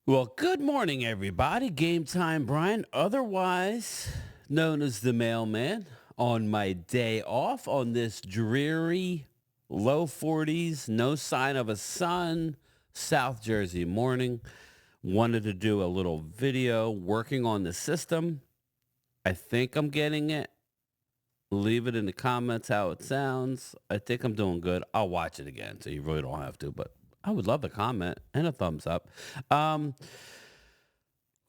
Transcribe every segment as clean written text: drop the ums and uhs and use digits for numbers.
Well, good morning, everybody. Game time, Brian, otherwise known as the mailman, on my day off on this dreary low 40s, no sign of a sun, South Jersey morning. Wanted to do a little video working on the system. I think I'm getting it. Leave it in the comments how it sounds. I think I'm doing good. I'll watch it again, so you really don't have to, but I would love a comment and a thumbs up. Um,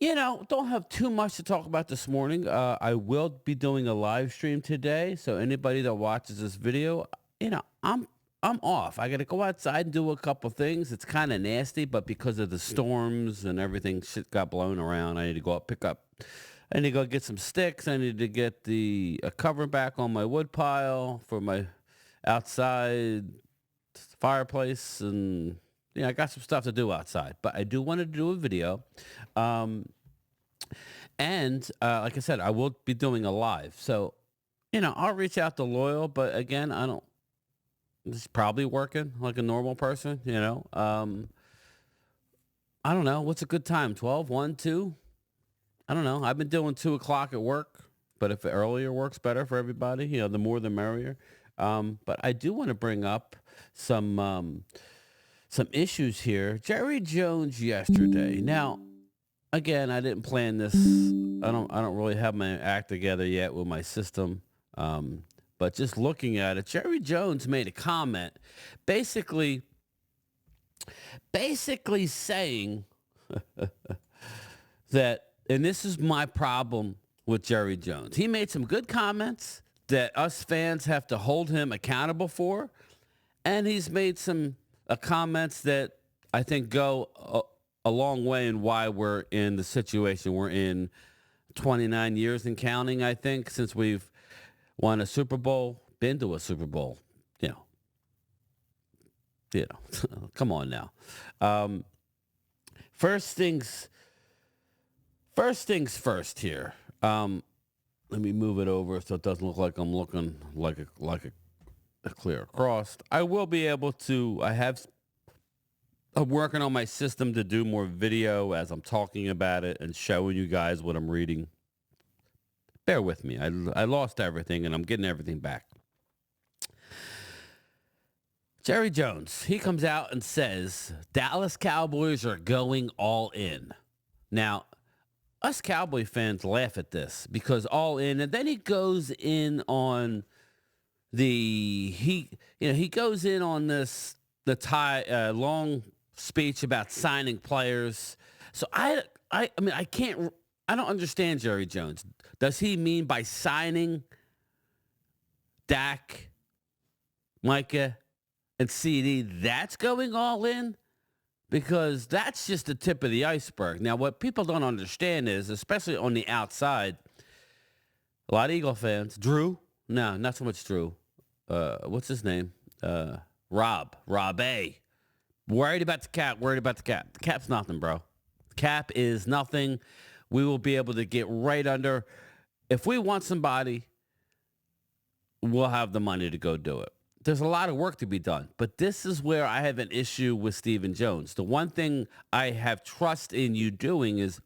don't have too much to talk about this morning. I will be doing a live stream today, so anybody that watches this video, I'm off. I got to go outside and do a couple things. It's kind of nasty, but because of the storms and everything, shit got blown around. I need to go up, pick up. I need to go get some sticks. I need to get the a cover back on my wood pile for my outside fireplace, and I got some stuff to do outside. But I do want to do a video. Um, and like I said, I will be doing a live. So, I'll reach out to Loyal, but again, I don't, it's probably working like a normal person. I don't know. What's a good time? 12, 1, 2? I don't know. I've been doing 2 o'clock at work, but if earlier works better for everybody, the more the merrier. But I do want to bring up some issues here. Jerry Jones yesterday. Now, again, I didn't plan this. I don't really have my act together yet with my system. But just looking at it, Jerry Jones made a comment basically saying that, and this is my problem with Jerry Jones. He made some good comments that us fans have to hold him accountable for, and he's made some comments that I think go a long way in why we're in the situation we're in. 29 years and counting, I think, since we've won a Super Bowl, been to a Super Bowl. You know, come on now. Um, first things first here. Let me move it over so it doesn't look like I'm looking like a clear across. I will be able to. I'm working on my system to do more video as I'm talking about it and showing you guys what I'm reading. Bear with me. I lost everything and I'm getting everything back. Jerry Jones, he comes out and says Dallas Cowboys are going all in. Now, us Cowboy fans laugh at this because all in, and then he goes in on he goes in on the long speech about signing players. So I mean I don't understand Jerry Jones. Does he mean by signing Dak, Micah, and CD that's going all in? Because that's just the tip of the iceberg. Now, what people don't understand is, especially on the outside, a lot of Eagle fans, Drew, no, not so much Drew. What's his name? Rob A. Worried about the cap. The cap's nothing, bro. The cap is nothing. We will be able to get right under. If we want somebody, we'll have the money to go do it. There's a lot of work to be done, but this is where I have an issue with Stephen Jones. The one thing I have trust in you doing is,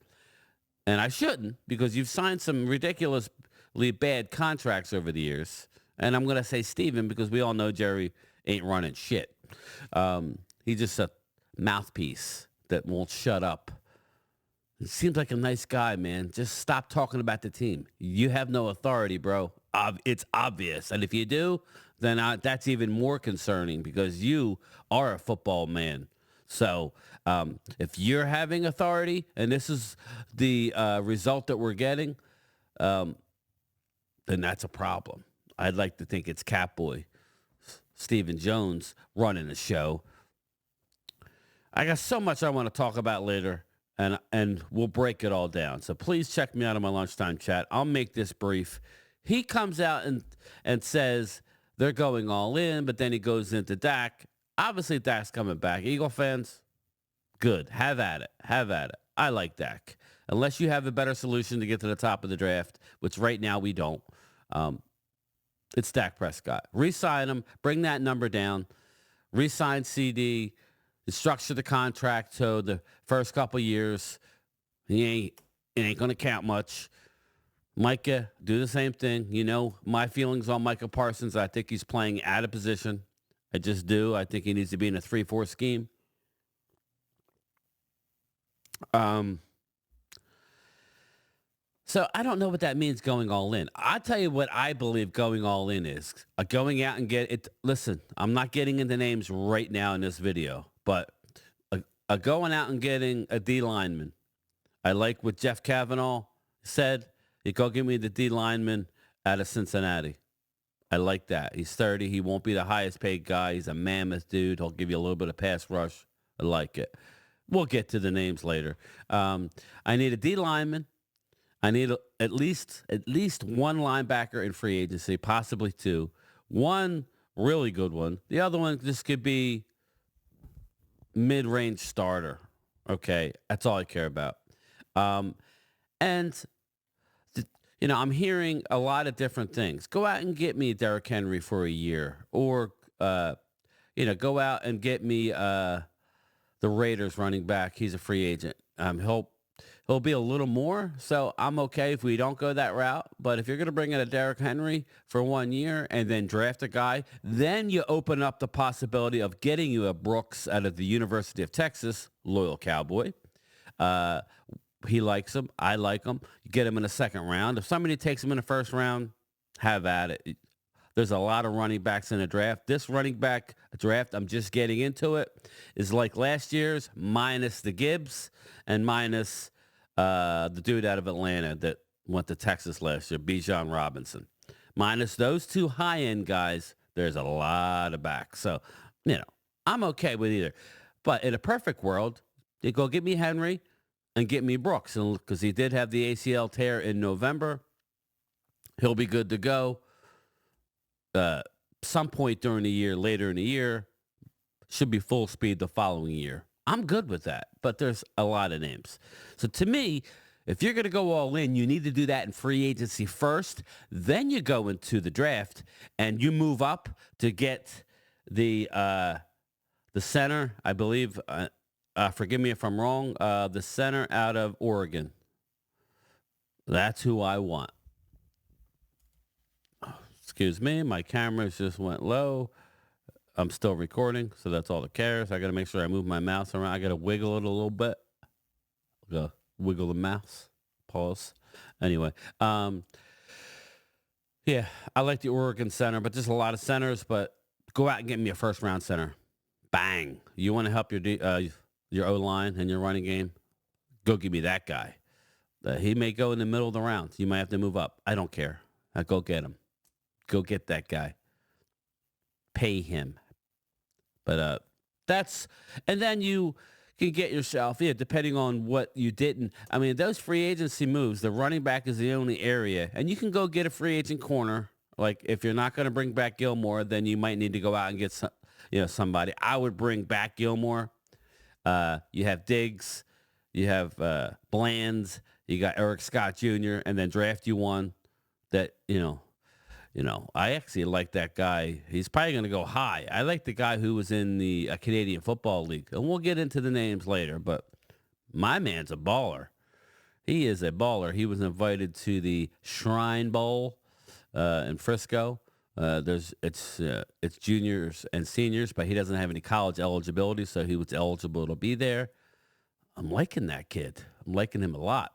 and I shouldn't, because you've signed some ridiculously bad contracts over the years. And I'm going to say Stephen because we all know Jerry ain't running shit. He's just a mouthpiece that won't shut up. He seems like a nice guy, man. Just stop talking about the team. You have no authority, bro. It's obvious. And if you do, then that's even more concerning because you are a football man. So if you're having authority and this is the result that we're getting, then that's a problem. I'd like to think it's Catboy Stephen Jones running the show. I got so much I want to talk about later, and we'll break it all down. So please check me out on my lunchtime chat. I'll make this brief. He comes out and says they're going all in, but then he goes into Dak. Obviously, Dak's coming back. Eagle fans, good. Have at it. I like Dak. Unless you have a better solution to get to the top of the draft, which right now we don't. It's Dak Prescott. Re-sign him. Bring that number down. Re-sign CD. structure the contract so the first couple years, it ain't going to count much. Micah, do the same thing. You know, my feelings on Micah Parsons, I think he's playing out of position. I just do. I think he needs to be in a 3-4 scheme. So I don't know what that means going all in. I'll tell you what I believe going all in is. Going out and get it. Listen, I'm not getting into names right now in this video, but going out and getting a D lineman. I like what Jeff Kavanaugh said. You go give me the D lineman out of Cincinnati. I like that. He's 30. He won't be the highest paid guy. He's a mammoth dude. He'll give you a little bit of pass rush. I like it. We'll get to the names later. I need a D lineman. I need at least one linebacker in free agency, possibly two. One really good one. The other one just could be mid-range starter. Okay, that's all I care about. And I'm hearing a lot of different things. Go out and get me Derrick Henry for a year, or go out and get me the Raiders running back. He's a free agent. He'll be a little more, so I'm okay if we don't go that route. But if you're going to bring in a Derrick Henry for 1 year and then draft a guy, then you open up the possibility of getting you a Brooks out of the University of Texas, loyal Cowboy. He likes him. I like him. You get him in the second round. If somebody takes him in the first round, have at it. There's a lot of running backs in the draft. This running back draft, I'm just getting into it, is like last year's minus the Gibbs and minus the dude out of Atlanta that went to Texas last year, Bijan Robinson. Minus those two high-end guys, there's a lot of backs. So, I'm okay with either. But in a perfect world, you go get me Henry and get me Brooks, because he did have the ACL tear in November. He'll be good to go. Some point during the year, later in the year, should be full speed the following year. I'm good with that, but there's a lot of names. So to me, if you're going to go all in, you need to do that in free agency first. Then you go into the draft and you move up to get the center, I believe. Forgive me if I'm wrong. The center out of Oregon. That's who I want. Excuse me, my cameras just went low. I'm still recording, so that's all that cares. I got to make sure I move my mouse around. I got to wiggle it a little bit. Wiggle the mouse. Pause. Anyway, yeah, I like the Oregon center, but there's a lot of centers. But go out and get me a first-round center. Bang. You want to help your O-line and your running game? Go give me that guy. He may go in the middle of the round. You might have to move up. I don't care. Go get him. Go get that guy. Pay him. But and then you can get yourself, depending on what you didn't. I mean, those free agency moves, the running back is the only area. And you can go get a free agent corner. Like, if you're not going to bring back Gilmore, then you might need to go out and get somebody. I would bring back Gilmore. You have Diggs. You have Blands. You got Eric Scott Jr. And then draft you one that, I actually like that guy. He's probably going to go high. I like the guy who was in the Canadian Football League. And we'll get into the names later, but my man's a baller. He is a baller. He was invited to the Shrine Bowl in Frisco. It's juniors and seniors, but he doesn't have any college eligibility, so he was eligible to be there. I'm liking that kid. I'm liking him a lot.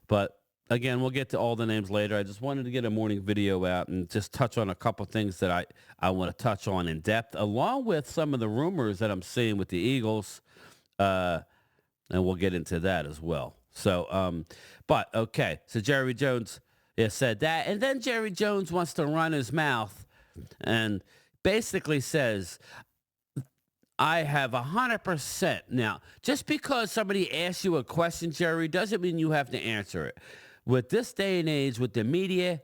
But again, we'll get to all the names later. I just wanted to get a morning video out and just touch on a couple things that I want to touch on in depth, along with some of the rumors that I'm seeing with the Eagles. And we'll get into that as well. So, but okay. So Jerry Jones said that. And then Jerry Jones wants to run his mouth and basically says, I have 100%. Now, just because somebody asks you a question, Jerry, doesn't mean you have to answer it. With this day and age, with the media,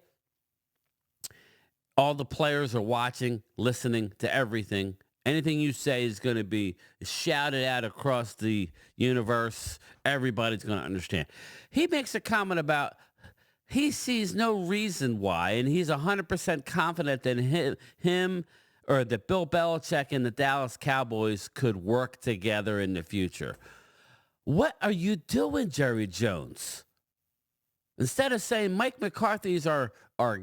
all the players are watching, listening to everything. Anything you say is going to be shouted out across the universe. Everybody's going to understand. He makes a comment about he sees no reason why, and he's 100% confident that him or that Bill Belichick and the Dallas Cowboys could work together in the future. What are you doing, Jerry Jones? Instead of saying Mike McCarthy's our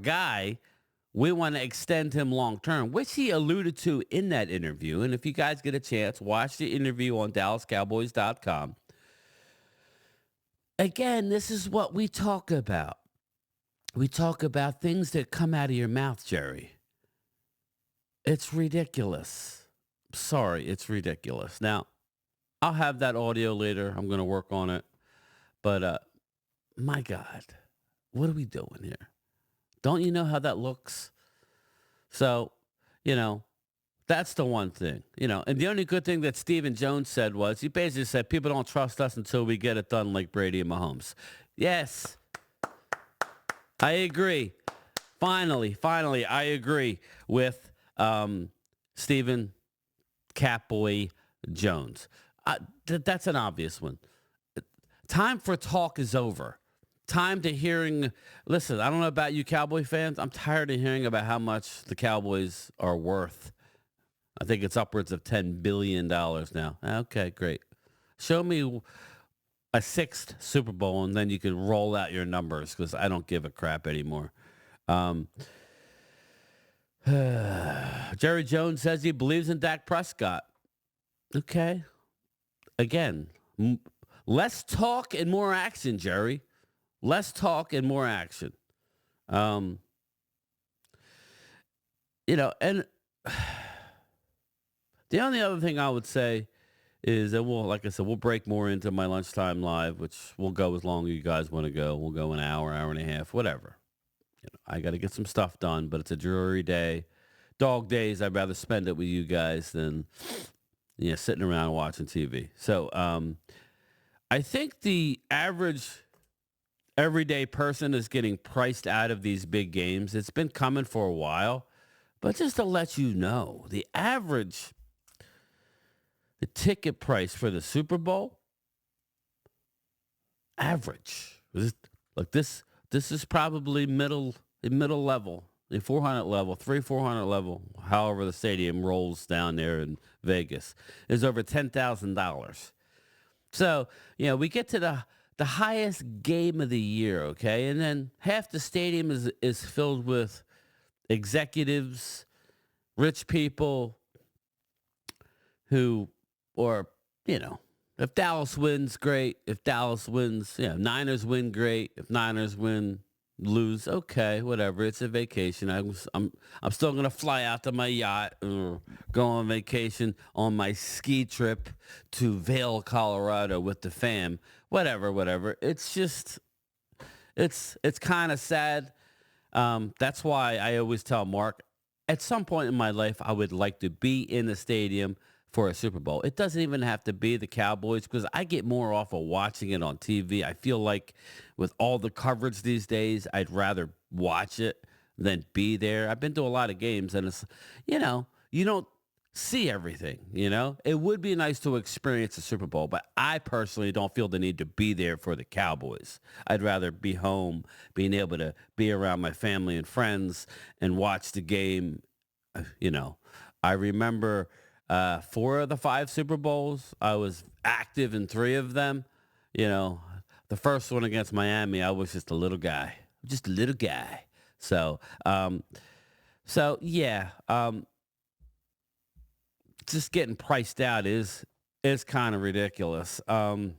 guy, we want to extend him long term, which he alluded to in that interview. And if you guys get a chance, watch the interview on DallasCowboys.com. Again, this is what we talk about. We talk about things that come out of your mouth, Jerry. It's ridiculous. Sorry, it's ridiculous. Now, I'll have that audio later. I'm going to work on it. But my God, what are we doing here? Don't you know how that looks? So, that's the one thing, and the only good thing that Stephen Jones said was he basically said people don't trust us until we get it done like Brady and Mahomes. Yes, I agree. Finally, I agree with Stephen Catboy Jones. That's an obvious one. Time for talk is over. Time to hearing. Listen, I don't know about you Cowboy fans. I'm tired of hearing about how much the Cowboys are worth. I think it's upwards of $10 billion now. Okay, great. Show me a sixth Super Bowl, and then you can roll out your numbers because I don't give a crap anymore. Jerry Jones says he believes in Dak Prescott. Okay. Again, less talk and more action, Jerry. Less talk and more action. And the only other thing I would say is that like I said, we'll break more into my lunchtime live, which will go as long as you guys want to go. We'll go an hour and a half, whatever. I got to get some stuff done, but it's a dreary day. Dog days, I'd rather spend it with you guys than sitting around watching TV. So I think the average everyday person is getting priced out of these big games. It's been coming for a while, but just to let you know, the ticket price for the Super Bowl, average. This is probably middle level, the 400 level, 400 level, however the stadium rolls down there in Vegas, is over $10,000. So, we get to the highest game of the year, okay? And then half the stadium is filled with executives, rich people who, if Dallas wins, great. If Dallas wins, Niners win, great. If Niners win, lose, okay, whatever. It's a vacation. I'm still gonna fly out to my yacht or go on vacation on my ski trip to Vail, Colorado with the fam. Whatever. It's just, it's kind of sad. That's why I always tell Mark, at some point in my life, I would like to be in the stadium for a Super Bowl. It doesn't even have to be the Cowboys because I get more off of watching it on TV. I feel like with all the coverage these days, I'd rather watch it than be there. I've been to a lot of games and it's, you don't see everything, It would be nice to experience a Super Bowl, but I personally don't feel the need to be there for the Cowboys. I'd rather be home, being able to be around my family and friends and watch the game. I remember 4 of the 5 Super Bowls. I was active in 3 of them. The first one against Miami, I was just a little guy. So, yeah. Just getting priced out is kind of ridiculous. And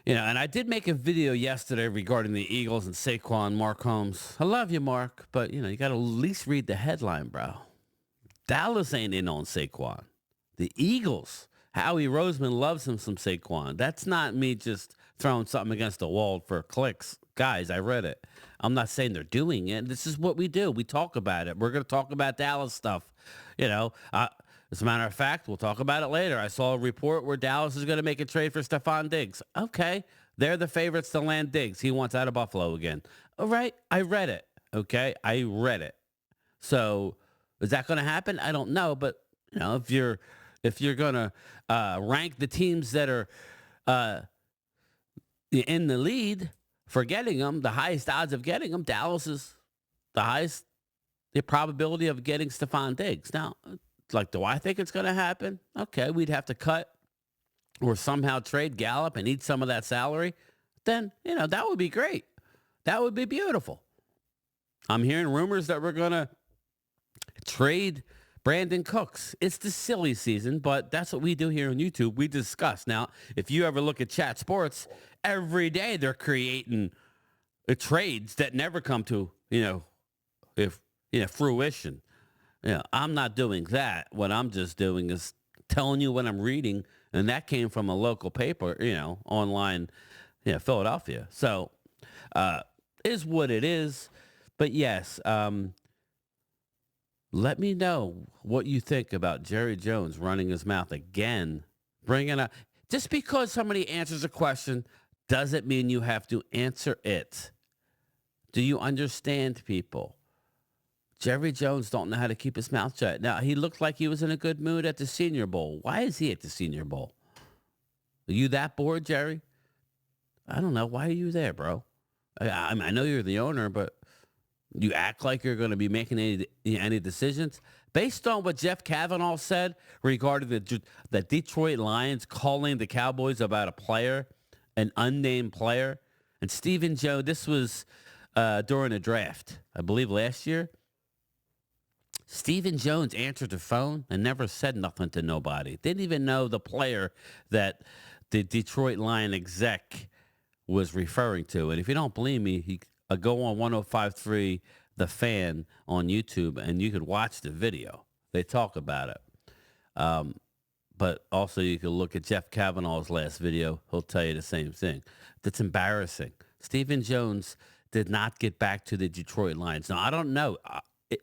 I did make a video yesterday regarding the Eagles and Saquon, Mark Holmes. I love you, Mark, but you got to at least read the headline, bro. Dallas ain't in on Saquon. The Eagles, Howie Roseman loves him some Saquon. That's not me just throwing something against the wall for clicks. Guys, I read it. I'm not saying they're doing it. This is what we do. We talk about it. We're going to talk about Dallas stuff. As a matter of fact, we'll talk about it later. I saw a report where Dallas is going to make a trade for Stephon Diggs. Okay, they're the favorites to land Diggs. He wants out of Buffalo again. All right, I read it. Okay, I read it. So is that going to happen? I don't know, but if you're going to rank the teams that are in the lead for getting them, the highest odds of getting them, Dallas is the highest the probability of getting Stephon Diggs. Now, like, do I think it's going to happen? Okay, we'd have to cut or somehow trade Gallup and eat some of that salary. Then, that would be great. That would be beautiful. I'm hearing rumors that we're going to trade Brandon Cooks. It's the silly season, but that's what we do here on YouTube. We discuss. Now, if you ever look at Chat Sports, every day they're creating trades that never come to, fruition. I'm not doing that. What I'm just doing is telling you what I'm reading, and that came from a local paper, online, Philadelphia. So, is what it is. But yes, let me know what you think about Jerry Jones running his mouth again, bringing up. Just because somebody answers a question doesn't mean you have to answer it. Do you understand, people? Jerry Jones don't know how to keep his mouth shut. Now, he looked like he was in a good mood at the Senior Bowl. Why is he at the Senior Bowl? Are you that bored, Jerry? I don't know. Why are you there, bro? I know you're the owner, but you act like you're going to be making any decisions based on what Jeff Kavanaugh said regarding the Detroit Lions calling the Cowboys about a player, an unnamed player. And Stephen Jones, this was during a draft, I believe last year. Stephen Jones answered the phone and never said nothing to nobody. Didn't even know the player that the Detroit Lion exec was referring to. And if you don't believe me, go on 105.3 The Fan on YouTube, and you could watch the video. They talk about it. But also you can look at Jeff Kavanaugh's last video. He'll tell you the same thing. That's embarrassing. Stephen Jones did not get back to the Detroit Lions. Now, I don't know.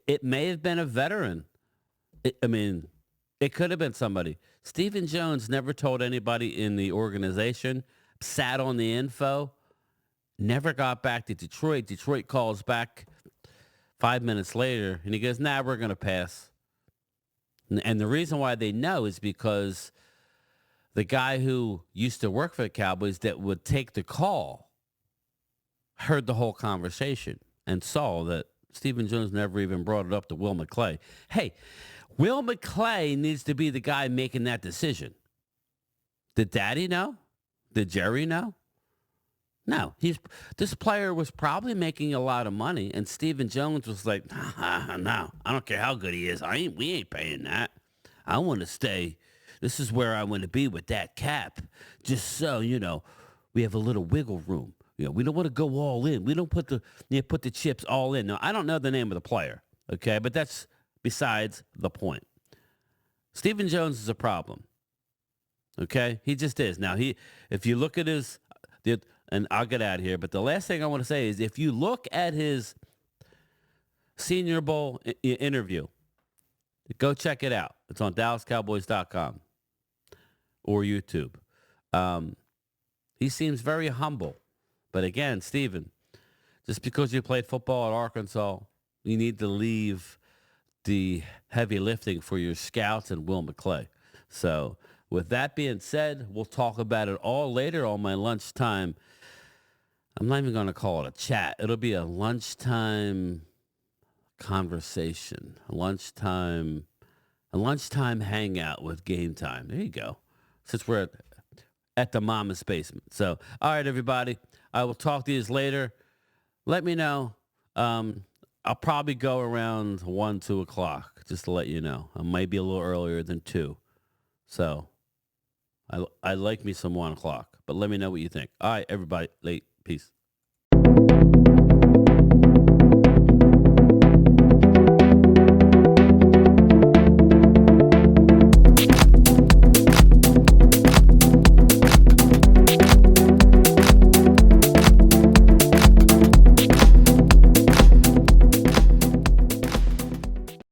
It may have been a veteran. It could have been somebody. Stephen Jones never told anybody in the organization, sat on the info, never got back to Detroit. Detroit calls back 5 minutes later, and he goes, nah, we're going to pass. And the reason why they know is because the guy who used to work for the Cowboys that would take the call heard the whole conversation and saw that Stephen Jones never even brought it up to Will McClay. Hey, Will McClay needs to be the guy making that decision. Did Daddy know? Did Jerry know? No. This player was probably making a lot of money, and Stephen Jones was like, no, I don't care how good he is. We ain't paying that. I want to stay. This is where I want to be with that cap, just so, we have a little wiggle room. We don't want to go all in. We don't put the chips all in. Now, I don't know the name of the player, okay? But that's besides the point. Stephen Jones is a problem, okay? He just is. Now, if you look at and I'll get out of here, but the last thing I want to say is if you look at his Senior Bowl interview, go check it out. It's on DallasCowboys.com or YouTube. He seems very humble. But again, Stephen, just because you played football at Arkansas, you need to leave the heavy lifting for your scouts and Will McClay. So with that being said, we'll talk about it all later on my lunchtime. I'm not even going to call it a chat. It'll be a lunchtime conversation, a lunchtime hangout with Game Time. There you go. Since we're at the mama's basement. So, all right, everybody. I will talk to you later. Let me know. I'll probably go around 1, 2 o'clock, just to let you know. I might be a little earlier than 2. So I like me some 1 o'clock. But let me know what you think. All right, everybody. Late. Peace.